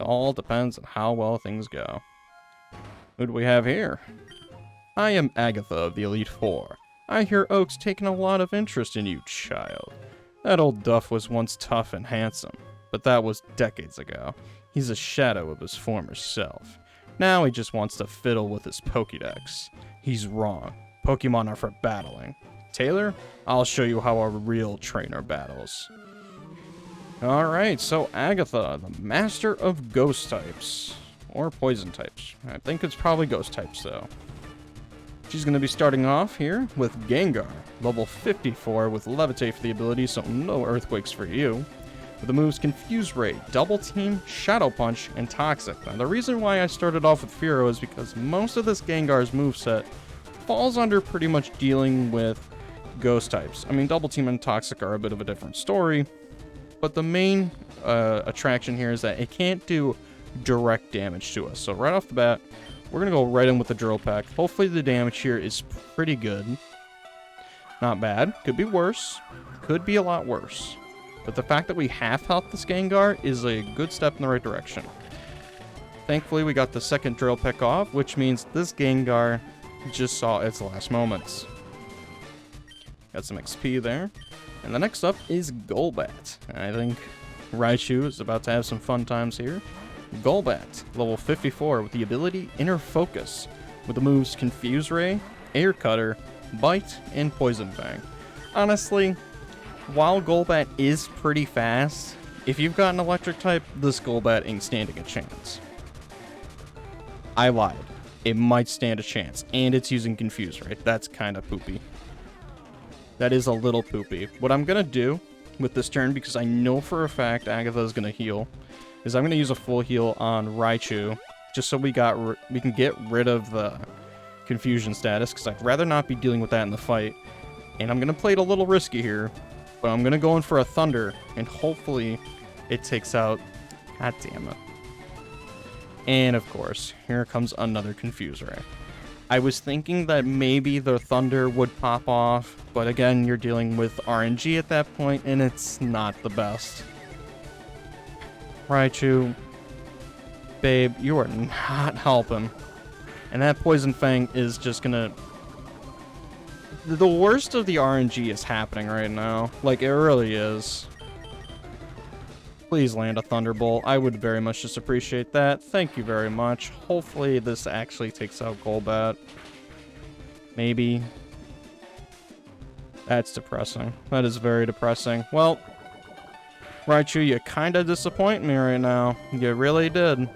all depends on how well things go. Who do we have here? I am Agatha of the Elite Four. I hear Oak's taken a lot of interest in you, child. That old Duff was once tough and handsome, but that was decades ago. He's a shadow of his former self. Now he just wants to fiddle with his Pokédex. He's wrong. Pokemon are for battling. Taylor, I'll show you how a real trainer battles. Alright, so Agatha, the master of ghost types. Or poison types. I think it's probably ghost types, though. She's going to be starting off here with Gengar, level 54 with Levitate for the ability, so no Earthquakes for you. With the moves Confuse Ray, Double Team, Shadow Punch, and Toxic. Now, the reason why I started off with Fearow is because most of this Gengar's moveset falls under pretty much dealing with ghost types. I mean, Double Team and Toxic are a bit of a different story, but the main attraction here is that it can't do direct damage to us. So right off the bat, we're going to go right in with the Drill Peck. Hopefully the damage here is pretty good. Not bad. Could be worse. Could be a lot worse. But the fact that we half-health this Gengar is a good step in the right direction. Thankfully, we got the second Drill Peck off, which means this Gengar just saw its last moments. Got some XP there. And the next up is Golbat. I think Raichu is about to have some fun times here. Golbat, level 54 with the ability Inner Focus, with the moves Confuse Ray, Air Cutter, Bite, and Poison Fang. Honestly, while Golbat is pretty fast, if you've got an electric type, this Golbat ain't standing a chance. I lied. It might stand a chance, and it's using Confuse Ray. That's kind of poopy. That is a little poopy. What I'm going to do with this turn, because I know for a fact Agatha is going to heal, is I'm going to use a full heal on Raichu, just so we can get rid of the confusion status, because I'd rather not be dealing with that in the fight. And I'm going to play it a little risky here, but I'm going to go in for a Thunder, and hopefully it takes out... God damn it. And of course, here comes another Confuse Ray. I was thinking that maybe the Thunder would pop off, but again, you're dealing with RNG at that point, and it's not the best. Raichu, babe, you are not helping. And that Poison Fang is just gonna... The worst of the RNG is happening right now. Like, it really is. Please land a Thunderbolt. I would very much just appreciate that. Thank you very much. Hopefully this actually takes out Golbat. Maybe. That's depressing. That is very depressing. Well, Raichu, you kind of disappoint me right now. You really did.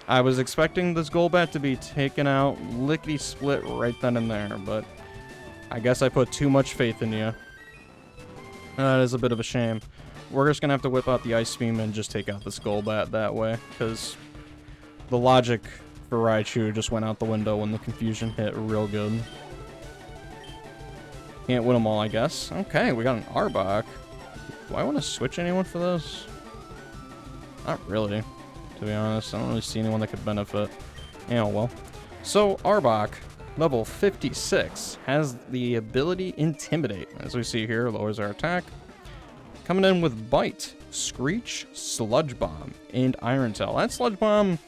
I was expecting this Golbat to be taken out lickety-split right then and there, but I guess I put too much faith in you. That is a bit of a shame. We're just going to have to whip out the Ice Beam and just take out this Golbat that way, because the logic for Raichu just went out the window when the confusion hit real good. Can't win them all, I guess. Okay, we got an Arbok. Do I want to switch anyone for this? Not really, to be honest. I don't really see anyone that could benefit. Yeah, well. So, Arbok, level 56, has the ability Intimidate. As we see here, lowers our attack. Coming in with Bite, Screech, Sludge Bomb, and Iron Tail. That Sludge Bomb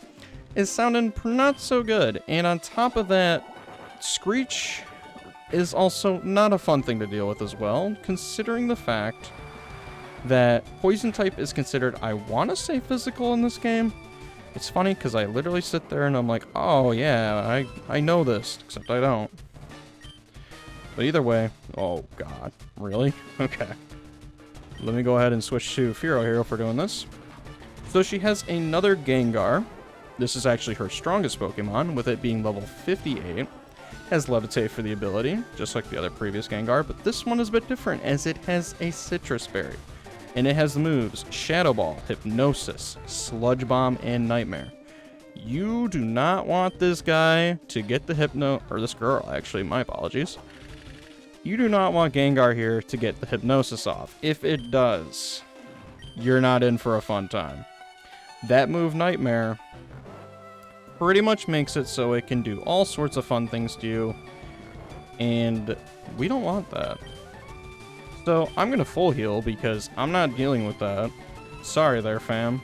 is sounding not so good. And on top of that, Screech is also not a fun thing to deal with as well, considering the fact that Poison type is considered, I want to say, physical in this game. It's funny because I literally sit there and I'm like, oh yeah, I know this, except I don't. But either way, oh god, really? Okay. Let me go ahead and switch to Fearow here if we're doing this. So she has another Gengar. This is actually her strongest Pokemon, with it being level 58. Has Levitate for the ability, just like the other previous Gengar, but this one is a bit different as it has a Citrus Berry. And it has the moves Shadow Ball, Hypnosis, Sludge Bomb, and Nightmare. You do not want this guy to get the or this girl, actually, my apologies. You do not want Gengar here to get the Hypnosis off. If it does, you're not in for a fun time. That move, Nightmare, pretty much makes it so it can do all sorts of fun things to you, and we don't want that. So I'm gonna full heal because I'm not dealing with that. Sorry there, fam.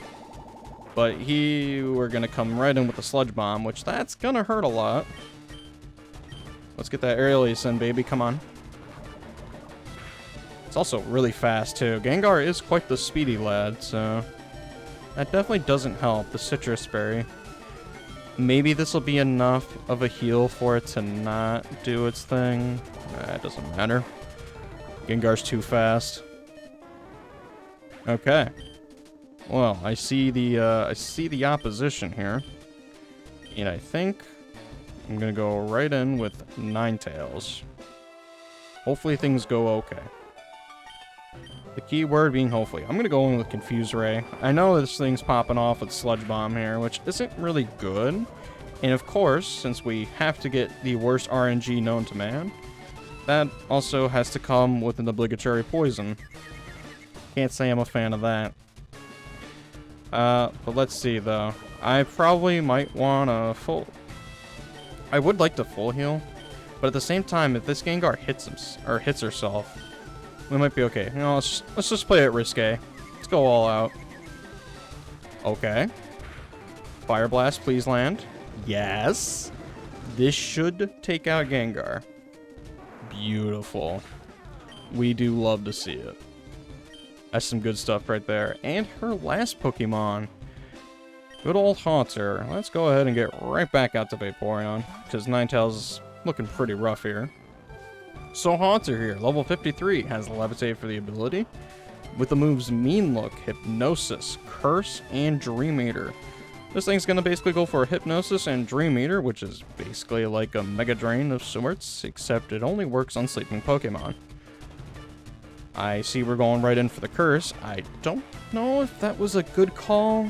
But we're gonna come right in with the Sludge Bomb, which that's gonna hurt a lot. Let's get that aerial ace in, baby. Come on. It's also really fast, too. Gengar is quite the speedy lad, so that definitely doesn't help. The Citrus Berry. Maybe this will be enough of a heal for it to not do its thing. It doesn't matter. Gengar's too fast. Okay. Well, I see the opposition here, and I think I'm gonna go right in with Ninetales. Hopefully things go okay. The key word being hopefully. I'm gonna go in with Confuse Ray. I know this thing's popping off with Sludge Bomb here, which isn't really good. And of course, since we have to get the worst RNG known to man, that also has to come with an obligatory poison. Can't say I'm a fan of that. But let's see though. I probably might want a full... I would like to full heal, but at the same time, if this Gengar hits herself, we might be okay. You know, let's just play it risque. Let's go all out. Okay. Fire Blast, please land. Yes. This should take out Gengar. Beautiful. We do love to see it. That's some good stuff right there. And her last Pokemon. Good old Haunter. Let's go ahead and get right back out to Vaporeon, because Ninetales is looking pretty rough here. So Haunter here, level 53, has Levitate for the ability, with the moves Mean Look, Hypnosis, Curse, and Dream Eater. This thing's gonna basically go for Hypnosis and Dream Eater, which is basically like a Mega Drain of sorts, except it only works on sleeping Pokemon. I see we're going right in for the Curse. I don't know if that was a good call.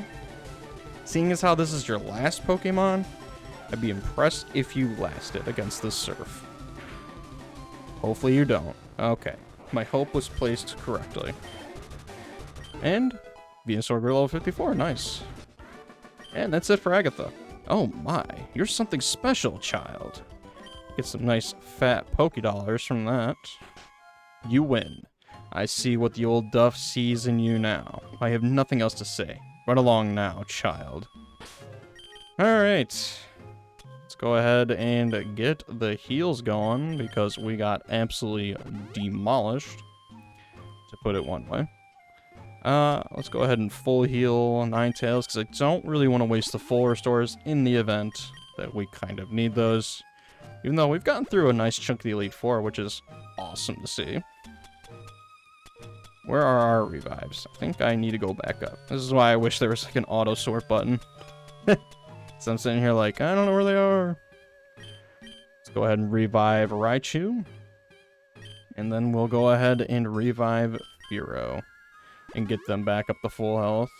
Seeing as how this is your last Pokemon, I'd be impressed if you lasted against this Surf. Hopefully you don't. Okay. My hope was placed correctly. And Venusaur grew level 54. Nice. And that's it for Agatha. Oh my, you're something special, child. Get some nice fat Pokédollars from that. You win. I see what the old Duff sees in you now. I have nothing else to say. Run along now, child. Alright. Let's go ahead and get the heals going, because we got absolutely demolished, to put it one way. Let's go ahead and full heal Ninetales, because I don't really want to waste the full restores in the event that we kind of need those. Even though we've gotten through a nice chunk of the Elite Four, which is awesome to see. Where are our revives? I think I need to go back up. This is why I wish there was like an auto sort button. So I'm sitting here like, I don't know where they are. Let's go ahead and revive Raichu. And then we'll go ahead and revive Fearow. And get them back up to full health.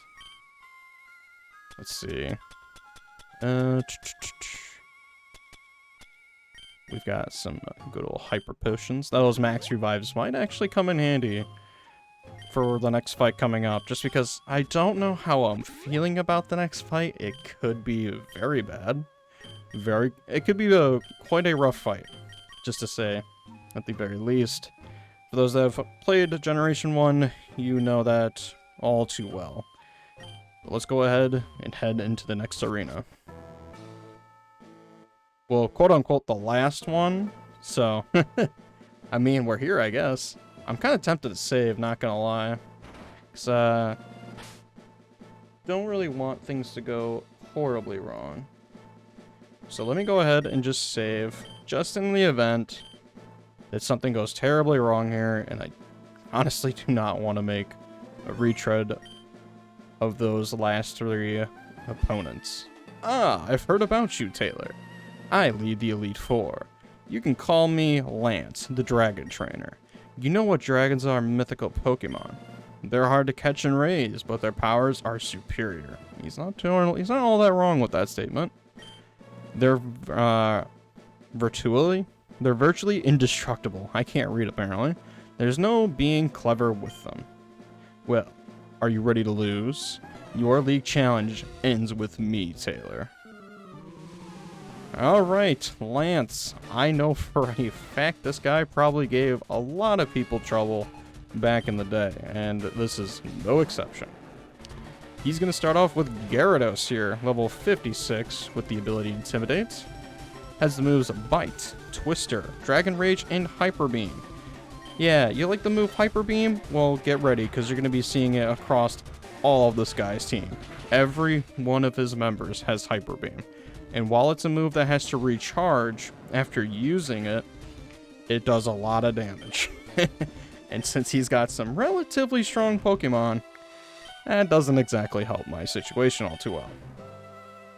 Let's see. We've got some good old hyper potions. Those max revives might actually come in handy for the next fight coming up, just because I don't know how I'm feeling about the next fight. It could be very bad. It could be quite a rough fight, just to say, at the very least. For those that have played Generation 1, you know that all too well. But let's go ahead and head into the next arena. Well, quote-unquote, the last one. So, I mean, we're here, I guess. I'm kind of tempted to save, not gonna lie. Because, don't really want things to go horribly wrong. So let me go ahead and just save, just in the event that something goes terribly wrong here, and I honestly do not want to make a retread of those last three opponents. Ah, I've heard about you, Taylor. I lead the Elite Four. You can call me Lance, the Dragon Trainer. You know what dragons are mythical Pokemon. They're hard to catch and raise, but their powers are superior. He's not all that wrong with that statement. They're virtually indestructible. I can't read, apparently. There's no being clever with them. Well, are you ready to lose? Your league challenge ends with me, Taylor. Alright, Lance. I know for a fact this guy probably gave a lot of people trouble back in the day, and this is no exception. He's going to start off with Gyarados here, level 56, with the ability Intimidate. Has the moves Bite, Twister, Dragon Rage, and Hyper Beam. Yeah, you like the move Hyper Beam? Well, get ready, because you're going to be seeing it across all of this guy's team. Every one of his members has Hyper Beam. And while it's a move that has to recharge after using it, it does a lot of damage. And since he's got some relatively strong Pokemon, that doesn't exactly help my situation all too well.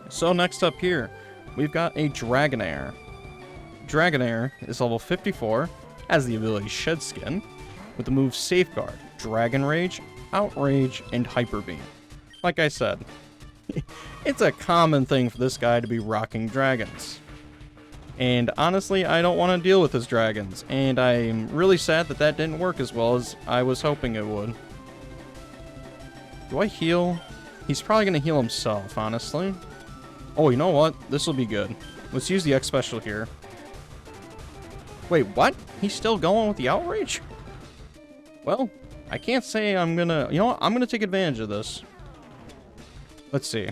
So next up here, we've got a Dragonair. Dragonair is level 54, has the ability Shed Skin, with the move Safeguard, Dragon Rage, Outrage, and Hyper Beam. Like I said, it's a common thing for this guy to be rocking dragons. And honestly, I don't want to deal with his dragons, and I'm really sad that that didn't work as well as I was hoping it would. Do I heal? He's probably going to heal himself, honestly. Oh, you know what? This will be good. Let's use the X Special here. Wait, what? He's still going with the Outrage? Well, I can't say I'm going to... You know what? I'm going to take advantage of this. Let's see.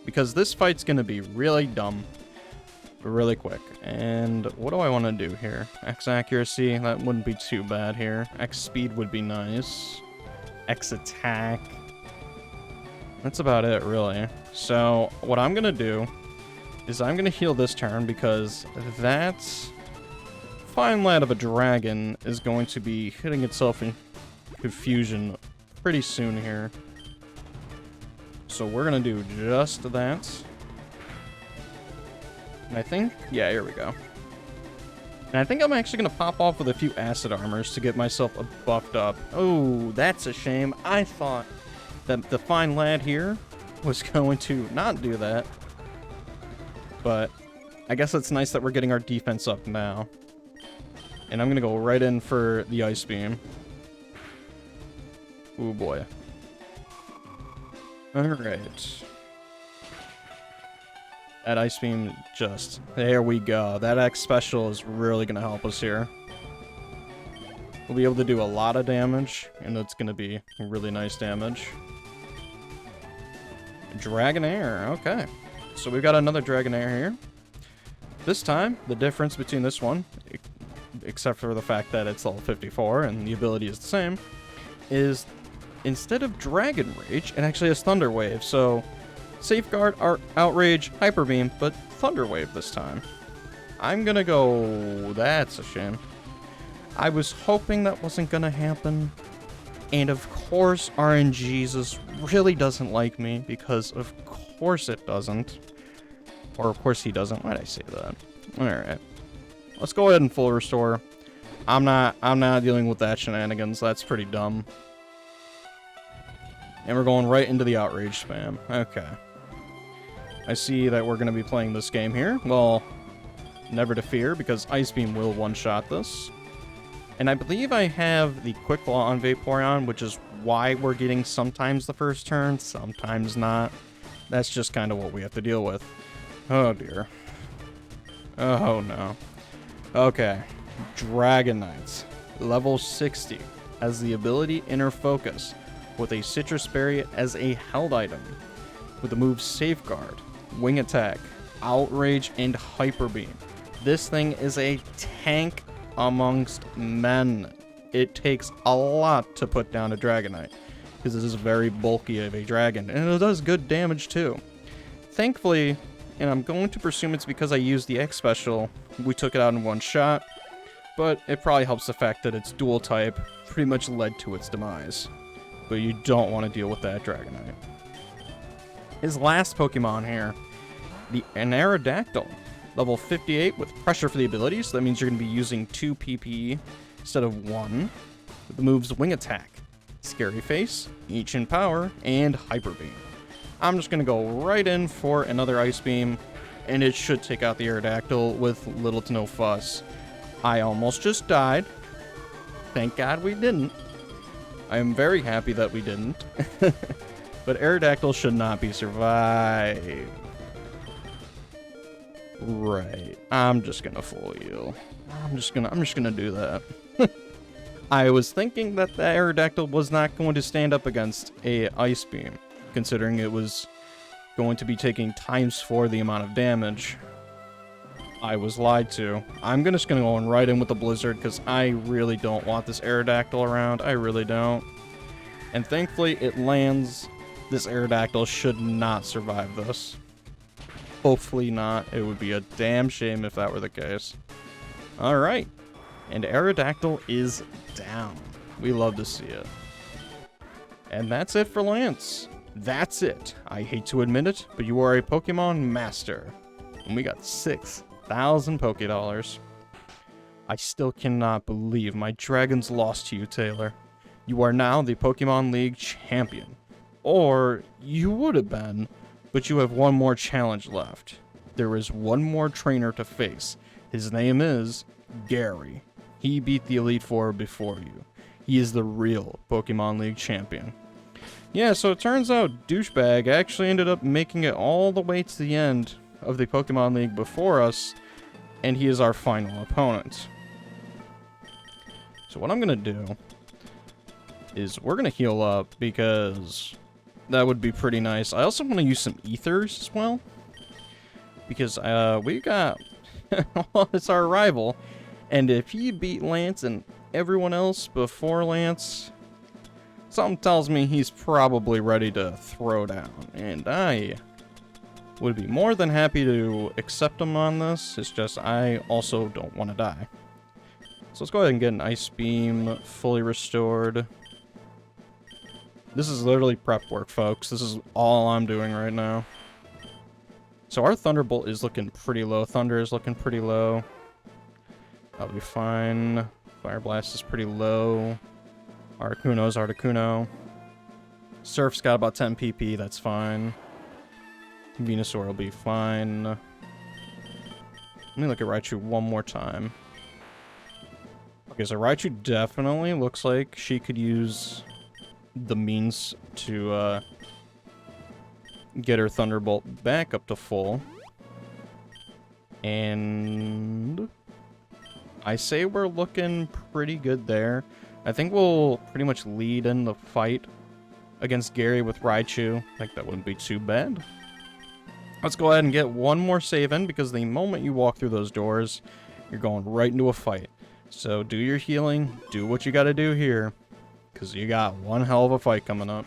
Because this fight's going to be really dumb. Really quick. And what do I want to do here? X accuracy, that wouldn't be too bad here. X speed would be nice. X attack. That's about it, really. So what I'm gonna do is I'm gonna heal this turn, because that fine lad of a dragon is going to be hitting itself in confusion pretty soon here. So we're gonna do just that. And I think, yeah, here we go. And I think I'm actually going to pop off with a few acid armors to get myself buffed up. Oh, that's a shame. I thought that the fine lad here was going to not do that. But I guess it's nice that we're getting our defense up now. And I'm going to go right in for the Ice Beam. Oh boy. Alright. That Ice Beam just... There we go. That X Special is really going to help us here. We'll be able to do a lot of damage, and it's going to be really nice damage. Dragonair. Okay. So we've got another Dragonair here. This time, the difference between this one, except for the fact that it's level 54 and the ability is the same, is instead of Dragon Rage, it actually has Thunder Wave. So... Safeguard, Outrage, Hyper Beam, but Thunder Wave this time. I'm gonna go... That's a shame. I was hoping that wasn't gonna happen. And of course, RNGesus really doesn't like me, because of course it doesn't. Or of course he doesn't. Why'd I say that? Alright. Let's go ahead and full restore. I'm not dealing with that shenanigans. That's pretty dumb. And we're going right into the Outrage spam. Okay. I see that we're going to be playing this game here. Well, never to fear, because Ice Beam will one-shot this. And I believe I have the Quick Claw on Vaporeon, which is why we're getting sometimes the first turn, sometimes not. That's just kind of what we have to deal with. Oh, dear. Oh, no. Okay. Dragonite. Level 60. Has the ability Inner Focus, with a Citrus Berry as a held item, with the moves Safeguard, Wing Attack, Outrage, and Hyper Beam. This thing is a tank amongst men. It takes a lot to put down a Dragonite, because this is very bulky of a dragon, and it does good damage too. Thankfully, and I'm going to presume it's because I used the X Special, we took it out in one shot, but it probably helps the fact that its dual type pretty much led to its demise. But you don't want to deal with that Dragonite. His last Pokemon here, the Aerodactyl, level 58 with pressure for the ability, so that means you're going to be using 2 PP instead of 1, with the moves Wing Attack, Scary Face, Ancient Power, and Hyper Beam. I'm just going to go right in for another Ice Beam, and it should take out the Aerodactyl with little to no fuss. I almost just died. Thank God we didn't. I am very happy that we didn't. But Aerodactyl should not be survived. Right. I'm just gonna full heal. I'm just gonna do that. I was thinking that the Aerodactyl was not going to stand up against a Ice Beam. considering it was going to be taking ×4 the amount of damage. I was lied to. I'm just gonna go right in with the Blizzard, because I really don't want this Aerodactyl around. I really don't. And thankfully, it lands. This Aerodactyl should not survive this. Hopefully not. It would be a damn shame if that were the case. Alright. And Aerodactyl is down. We love to see it. And that's it for Lance. That's it. I hate to admit it, but you are a Pokemon Master. And we got 6,000 Pokédollars. I still cannot believe my dragons lost to you, Taylor. You are now the Pokémon League Champion. Or, you would have been, but you have one more challenge left. There is one more trainer to face. His name is Gary. He beat the Elite Four before you. He is the real Pokemon League Champion. Yeah, so it turns out Douchebag actually ended up making it all the way to the end of the Pokemon League before us, and he is our final opponent. So what I'm going to do is we're going to heal up, because that would be pretty nice. I also want to use some ethers as well, because we got... well, it's our rival, and if he beat Lance and everyone else before Lance, something tells me he's probably ready to throw down, and I would be more than happy to accept him on this. It's just I also don't want to die. So let's go ahead and get an Ice Beam fully restored. This is literally prep work, folks. This is all I'm doing right now. So our Thunderbolt is looking pretty low. Thunder is looking pretty low. That'll be fine. Fire Blast is pretty low. Articuno's Articuno. Surf's got about 10 PP, that's fine. Venusaur will be fine. Let me look at Raichu one more time. Okay, so Raichu definitely looks like she could use the means to get her Thunderbolt back up to full. And I say we're looking pretty good there. I think we'll pretty much lead in the fight against Gary with Raichu. I think that wouldn't be too bad. Let's go ahead and get one more save in, because the moment you walk through those doors, you're going right into a fight. So do your healing, do what you gotta do here, because you got one hell of a fight coming up.